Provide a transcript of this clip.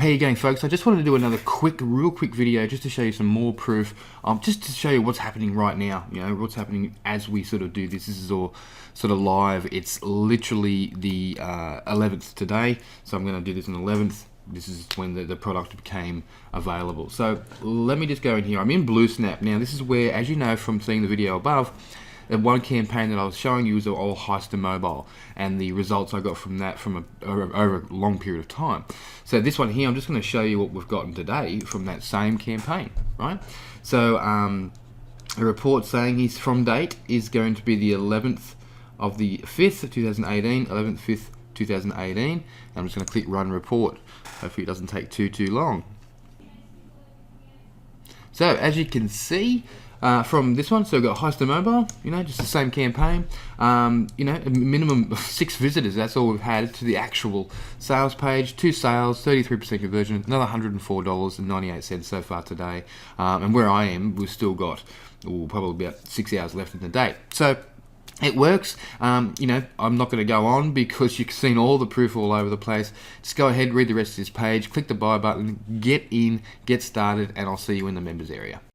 How you going, folks? I just wanted to do another real quick video just to show you some more proof, just to show you what's happening right now. You know, what's happening as we sort of do this. This is all sort of live. It's literally the 11th today, so I'm going to do this on the 11th. This is when the product became available. So let me just go in here. I'm in BlueSnap now. This is where, as you know from seeing the video above, the one campaign that I was showing you was all Heister Mobile, and the results I got from that from over a long period of time. So this one here, I'm just going to show you what we've gotten today from that same campaign, right? So a report saying his from date is going to be the 11th of the 5th, 2018, 11th 5th, 2018. I'm just going to click run report. Hopefully it doesn't take too long. So as you can see, from this one, so we've got Heister Mobile, you know, just the same campaign, you know, a minimum of 6 visitors, that's all we've had to the actual sales page, 2 sales, 33% conversion, another $104.98 so far today, and where I am, we've still got probably about 6 hours left in the day. So it works. You know, I'm not going to go on because you've seen all the proof all over the place. Just go ahead, read the rest of this page, click the buy button, get in, get started, and I'll see you in the members area.